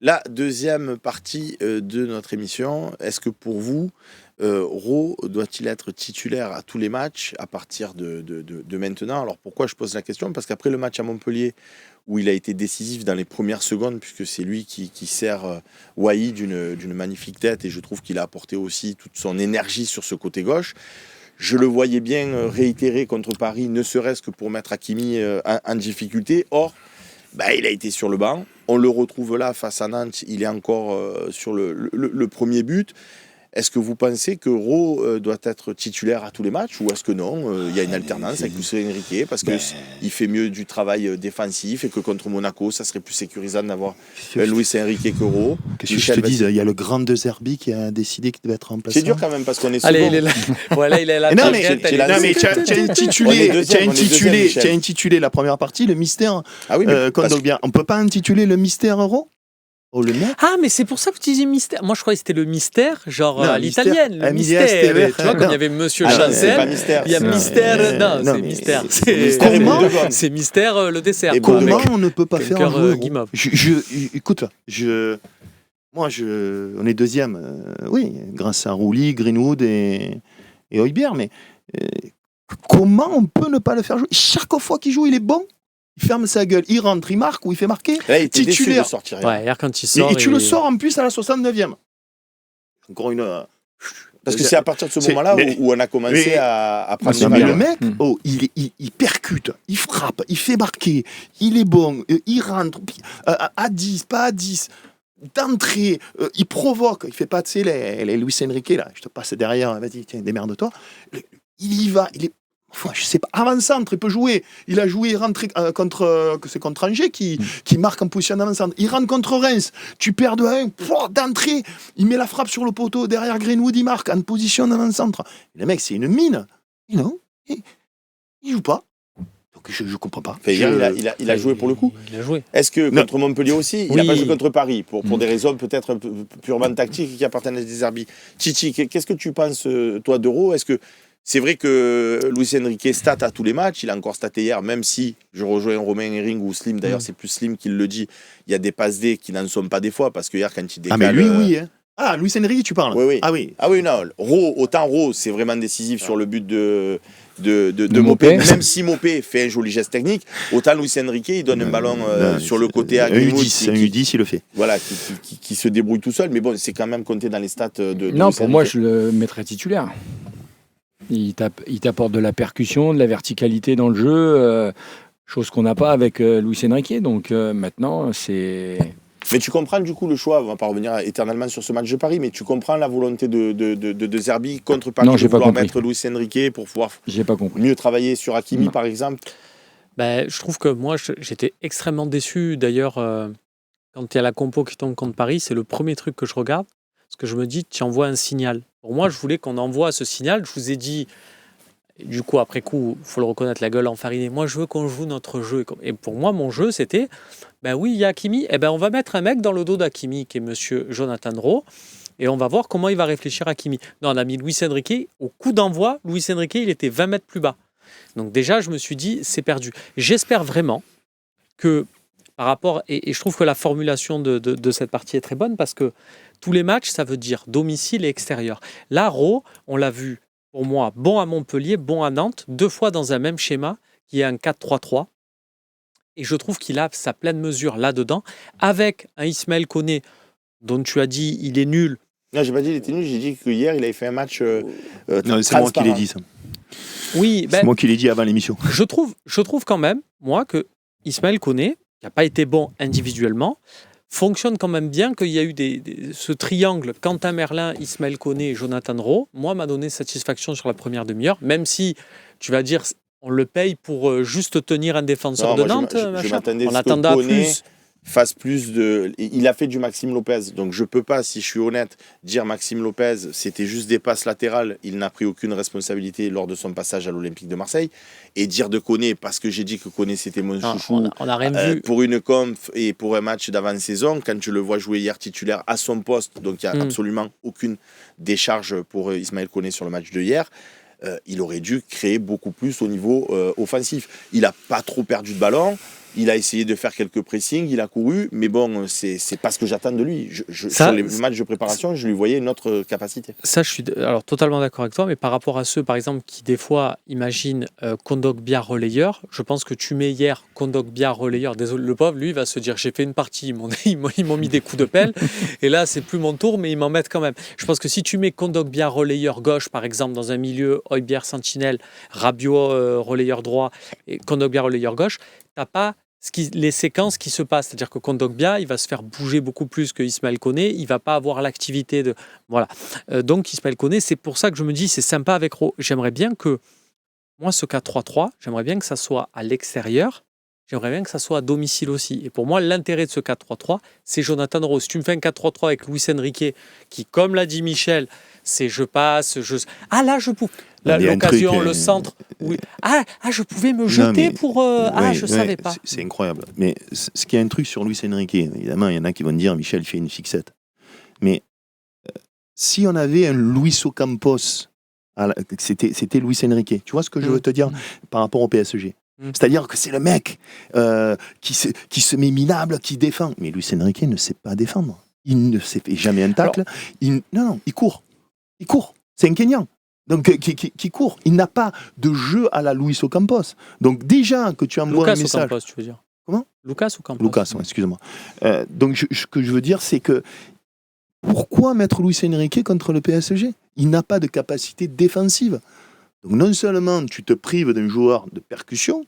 La deuxième partie de notre émission, est-ce que pour vous, Ro doit-il être titulaire à tous les matchs à partir de maintenant? Alors pourquoi je pose la question? Parce qu'après le match à Montpellier, où il a été décisif dans les premières secondes, puisque c'est lui qui sert Wai d'une magnifique tête, et je trouve qu'il a apporté aussi toute son énergie sur ce côté gauche. Je le voyais bien réitérer contre Paris, ne serait-ce que pour mettre Hakimi en difficulté. Or, il a été sur le banc. On le retrouve là face à Nantes. Il est encore sur le premier but. Est-ce que vous pensez que Ro doit être titulaire à tous les matchs, ou est-ce que non, il y a une alternance avec Luis Enrique parce qu'il fait mieux du travail défensif et que contre Monaco, ça serait plus sécurisant d'avoir Luis Enrique que Ro? Qu'est-ce que je te dis? Il y a le grand De Zerbi qui a décidé qu'il devait être remplacé. C'est dur quand même parce qu'on est second. Allez, il est là. Voilà, il est là. Non, mais tu as intitulé la première partie le mystère. Ah oui, bien. On peut pas intituler le mystère Ro? Oh, ah, mais c'est pour ça que tu disais mystère. Moi, je croyais que c'était le mystère, genre à l'italienne. Le mystère. Tu vois, comme il y avait Monsieur Chancel, il y a mystère. Non, c'est mystère. C'est mystère le dessert. Comment on ne peut pas faire un jeu? Écoute, on est deuxième, oui, grâce à Rouli, Greenwood et Højbjerg, mais comment on peut ne pas le faire jouer? Chaque fois qu'il joue, il est bon. Il ferme sa gueule, il rentre, il marque ou il fait marquer. Là, il était titulaire. De sortir. Ouais, hier quand il sort. Et tu le sors en plus à la 69e. Encore une. Parce que c'est à partir de ce moment-là où on a commencé à prendre mais le mec, il percute, il frappe, il fait marquer, il est bon, il rentre à 10, pas à 10. D'entrée, il provoque, il fait pas de les Luis Enrique là, je te passe derrière, vas-y, tiens, démerde-toi. Il y va, il est. Enfin, je sais pas, avant-centre, il peut jouer. Il a joué, rentré c'est contre Angers qui marque en position d'avant-centre. Il rentre contre Reims, tu perds de 1, d'entrée, il met la frappe sur le poteau, derrière Greenwood, il marque en position d'avant-centre. Le mec, c'est une mine. Non, il joue pas. Donc je comprends pas. Enfin, il a joué pour le coup. Il a joué. Est-ce que contre Montpellier aussi, il n'a pas joué contre Paris pour des raisons peut-être un peu purement tactiques qui appartiennent à des arbitres? Chichi, qu'est-ce que tu penses, toi, d'Euro? Est-ce que c'est vrai que Luis Enrique stat à tous les matchs, il a encore staté hier, même si je rejoins Romain Herring ou Slim, d'ailleurs c'est plus Slim qui le dit, il y a des passes D qui n'en sont pas des fois, parce que hier quand il décale... Ah mais lui oui hein. Ah, Luis Enrique tu parles? Oui. Ah oui, non, Ro, c'est vraiment décisif sur le but de Mopé, même si Mopé fait un joli geste technique, autant Luis Enrique il donne un ballon sur le côté à Greenwood. Un U10 il le fait. Voilà, qui se débrouille tout seul, mais bon, c'est quand même compté dans les stats de non, pour moi je le mettrais titulaire. Il t'apporte de la percussion, de la verticalité dans le jeu, chose qu'on n'a pas avec Luis Enrique. Donc maintenant, c'est... Mais tu comprends du coup le choix, on va pas revenir éternellement sur ce match de Paris, mais tu comprends la volonté de Zerbi contre Paris de vouloir mettre Luis Enrique pour pouvoir mieux travailler sur Hakimi par exemple? Je trouve que moi, j'étais extrêmement déçu. D'ailleurs, quand il y a la compo qui tombe contre Paris, c'est le premier truc que je regarde. Parce que je me dis, tu envoies un signal. Pour moi, je voulais qu'on envoie ce signal. Je vous ai dit, du coup, après coup, il faut le reconnaître, la gueule enfarinée. Moi, je veux qu'on joue notre jeu. Et pour moi, mon jeu, c'était, oui, il y a Hakimi. On va mettre un mec dans le dos d'Hakimi, qui est monsieur Jonathan Rowe, et on va voir comment il va réfléchir Hakimi. Non, on a mis Luis Enrique. Au coup d'envoi, Luis Enrique, il était 20 mètres plus bas. Donc déjà, je me suis dit, c'est perdu. J'espère vraiment que, par rapport... Et je trouve que la formulation de cette partie est très bonne, parce que tous les matchs, ça veut dire domicile et extérieur. Là, Ro, on l'a vu, pour moi, bon à Montpellier, bon à Nantes, 2 fois dans un même schéma, qui est un 4-3-3. Et je trouve qu'il a sa pleine mesure là-dedans, avec un Ismaël Koné, dont tu as dit il est nul. Non, j'ai pas dit qu'il était nul, j'ai dit qu'hier, il avait fait un match non, c'est moi qui l'ai dit, ça. Oui, c'est moi qui l'ai dit avant l'émission. Je trouve quand même, moi, que Ismaël Koné, qui n'a pas été bon individuellement, fonctionne quand même bien, qu'il y a eu ce triangle Quentin Merlin, Ismaël Koné et Jonathan Rowe. Moi, m'a donné satisfaction sur la première demi-heure, même si tu vas dire on le paye pour juste tenir un défenseur de Nantes. Je m'attendais on attendait à plus. Fasse plus de... Il a fait du Maxime Lopez, donc je peux pas, si je suis honnête, dire Maxime Lopez, c'était juste des passes latérales, il n'a pris aucune responsabilité lors de son passage à l'Olympique de Marseille, et dire de Koné, parce que j'ai dit que Koné c'était mon chouchou, on a rien vu. Pour une conf et pour un match d'avant-saison, quand je le vois jouer hier titulaire à son poste, donc il n'y a absolument aucune décharge pour Ismaël Koné sur le match de hier, il aurait dû créer beaucoup plus au niveau offensif. Il n'a pas trop perdu de ballon. Il a essayé de faire quelques pressings, il a couru, mais bon, c'est pas ce que j'attends de lui. Ça, sur les matchs de préparation, je lui voyais une autre capacité. Ça, je suis alors totalement d'accord avec toi, mais par rapport à ceux, par exemple, qui des fois imaginent Kondogbia relayeur, je pense que tu mets hier Kondogbia relayeur, désolé, le pauvre, lui, il va se dire j'ai fait une partie, ils m'ont mis des coups de pelle, et là, c'est plus mon tour, mais ils m'en mettent quand même. Je pense que si tu mets Kondogbia relayeur gauche, par exemple, dans un milieu, Højbjerg sentinelle, Rabiot relayeur droit, et Kondogbia relayeur gauche, t'as pas les séquences qui se passent, c'est-à-dire que Kondogbia, il va se faire bouger beaucoup plus que Ismaël Koné, il va pas avoir l'activité de... Voilà. Donc Ismaël Koné, c'est pour ça que je me dis, c'est sympa avec Ro. J'aimerais bien que, moi, ce 4-3-3, j'aimerais bien que ça soit à l'extérieur, j'aimerais bien que ça soit à domicile aussi. Et pour moi, l'intérêt de ce 4-3-3, c'est Jonathan Rowe. Si tu me fais un 4-3-3 avec Luis Enrique, qui, comme l'a dit Michel, c'est je passe, ah là, je peux... L'occasion, le centre. Oui. Ah, je pouvais me jeter pour. Je savais pas. C'est incroyable. Mais ce qui est un truc sur Luis Enrique, évidemment, il y en a qui vont dire Michel fait une fixette. Mais si on avait un Luis Ocampos, c'était Luis Enrique. Tu vois ce que je veux te dire par rapport au PSG? C'est-à-dire que c'est le mec qui se met minable, qui défend. Mais Luis Enrique ne sait pas défendre. Il ne fait jamais un tacle. Il court. Il court. C'est un Kenyan. Donc, qui court. Il n'a pas de jeu à la Luis Ocampos. Donc, déjà que tu envoies un message... Ocampos, tu veux dire. Comment ? Lucas Ocampos. Lucas, excuse-moi. Donc, ce que je veux dire, c'est que pourquoi mettre Luis Enrique contre le PSG ? Il n'a pas de capacité défensive. Donc, non seulement tu te prives d'un joueur de percussion,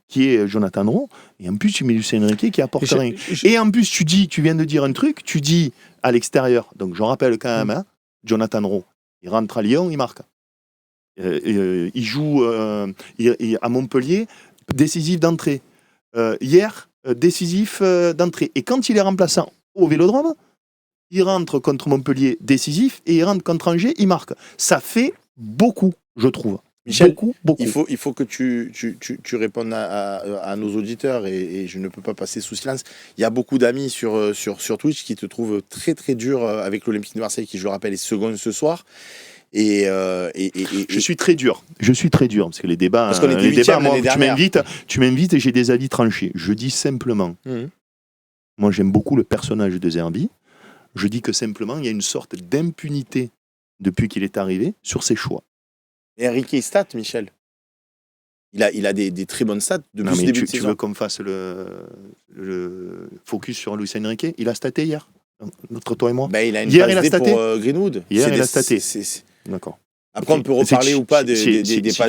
qui est Jonathan Rowe, et en plus, tu mets Luis Enrique qui apporte rien. Et en plus, tu viens de dire un truc, tu dis à l'extérieur, donc je rappelle quand même, Jonathan Rowe, il rentre à Lyon, il marque. Il joue à Montpellier, décisif d'entrée. Hier, décisif d'entrée. Et quand il est remplaçant au Vélodrome, il rentre contre Montpellier décisif et il rentre contre Angers, il marque. Ça fait beaucoup, je trouve. Michel, beaucoup. Il faut que tu répondes à nos auditeurs et je ne peux pas passer sous silence. Il y a beaucoup d'amis sur Twitch qui te trouvent très très dur avec l'Olympique de Marseille, qui, je le rappelle, est seconde ce soir. Je suis très dur. Parce que les débats, parce qu'on était huitième l'année dernière. Tu m'invites et j'ai des avis tranchés. Je dis simplement, moi j'aime beaucoup le personnage de Zerbi. Je dis que simplement il y a une sorte d'impunité depuis qu'il est arrivé sur ses choix. Et Enrique stat, Michel. Il a des très bonnes stats depuis ce début de saison. Tu veux qu'on fasse le focus sur Luis Enrique ? Il a staté hier, entre toi et moi. Il a une passe D pour Greenwood. Hier, il a staté. D'accord. Après, on peut reparler ou pas des passes D. Si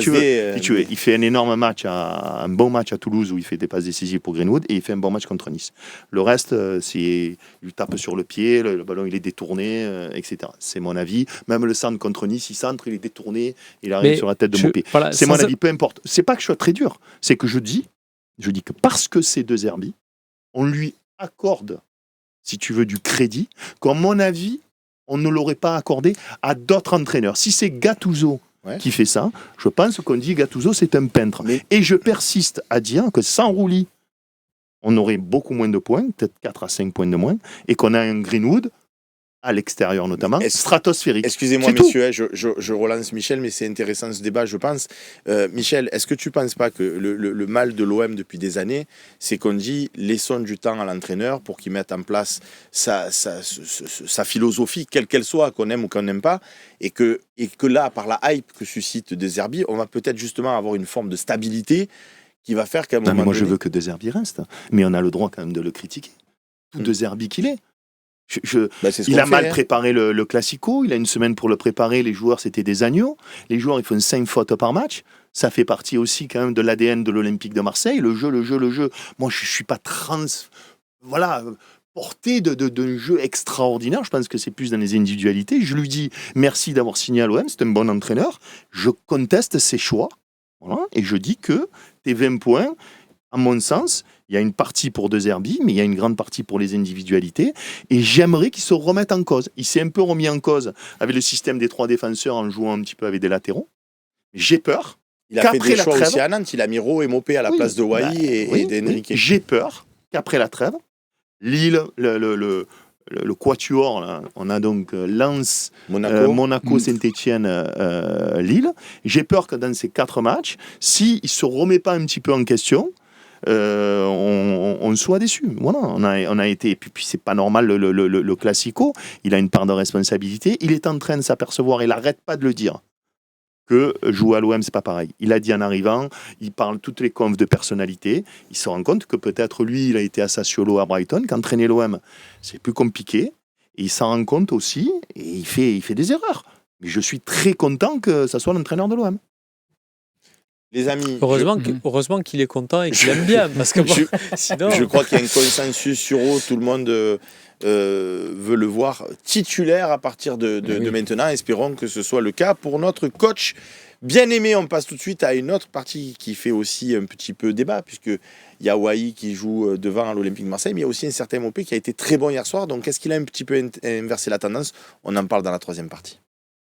tu veux, il fait un bon match à Toulouse où il fait des passes décisives pour Greenwood et il fait un bon match contre Nice. Le reste, il lui tape sur le pied, le ballon il est détourné, etc. C'est mon avis. Même le centre contre Nice, il centre, il est détourné, il arrive sur la tête de Mopé. Voilà, c'est mon avis, peu importe. C'est pas que je sois très dur, c'est que je dis que parce que c'est De Zerbi, on lui accorde, si tu veux, du crédit, qu'à mon avis, on ne l'aurait pas accordé à d'autres entraîneurs. Si c'est Gattuso qui fait ça, je pense qu'on dit Gattuso, c'est un peintre. Et je persiste à dire que sans Rouli, on aurait beaucoup moins de points, peut-être 4 à 5 points de moins, et qu'on a un Greenwood, à l'extérieur notamment, stratosphérique. Excusez-moi, messieurs, je relance Michel, mais c'est intéressant ce débat, je pense. Michel, est-ce que tu ne penses pas que le mal de l'OM depuis des années, c'est qu'on dit laissons du temps à l'entraîneur pour qu'il mette en place sa philosophie, quelle qu'elle soit, qu'on aime ou qu'on n'aime pas, et que là, par la hype que suscite De Zerbi, on va peut-être justement avoir une forme de stabilité qui va faire qu'à un moment donné... Moi, je veux que De Zerbi reste, mais on a le droit quand même de le critiquer. Tout De Zerbi qu'il est. Il a mal préparé le Classico, il a une semaine pour le préparer, les joueurs c'était des agneaux, les joueurs ils font 5 fautes par match, ça fait partie aussi quand même de l'ADN de l'Olympique de Marseille, le jeu. Moi je ne suis pas porté d'un jeu extraordinaire, je pense que c'est plus dans les individualités. Je lui dis merci d'avoir signé à l'OM, c'est un bon entraîneur, je conteste ses choix, et je dis que tes 20 points, à mon sens, il y a une partie pour De Zerbi, mais il y a une grande partie pour les individualités. Et j'aimerais qu'il se remette en cause. Il s'est un peu remis en cause avec le système des 3 défenseurs en jouant un petit peu avec des latéraux. J'ai peur. Il a fait des choix aussi à Nantes. Il a mis Rowe et Mopé à la place de Wai et d'Enrique. J'ai peur qu'après la trêve, Lille, le quatuor, là, on a donc Lens, Monaco, Saint-Etienne, Lille. J'ai peur que dans ces 4 matchs, s'il ne se remet pas un petit peu en question, on soit déçu. Voilà, on a été. Puis c'est pas normal, le Classico, il a une part de responsabilité. Il est en train de s'apercevoir, il n'arrête pas de le dire, que jouer à l'OM, c'est pas pareil. Il a dit en arrivant, il parle toutes les confs de personnalité, il se rend compte que peut-être lui, il a été à Sassuolo à Brighton, qu'entraîner l'OM, c'est plus compliqué. Et il s'en rend compte aussi, et il fait des erreurs. Mais je suis très content que ça soit l'entraîneur de l'OM. Les amis, Heureusement qu'il est content et qu'il aime bien, parce que sinon... je crois qu'il y a un consensus sur eux, tout le monde veut le voir titulaire à partir de maintenant. Espérons que ce soit le cas pour notre coach bien aimé. On passe tout de suite à une autre partie qui fait aussi un petit peu débat, puisqu'il y a Wai qui joue devant l'Olympique de Marseille, mais il y a aussi un certain Mopé qui a été très bon hier soir. Donc est-ce qu'il a un petit peu inversé la tendance? On en parle dans la troisième partie.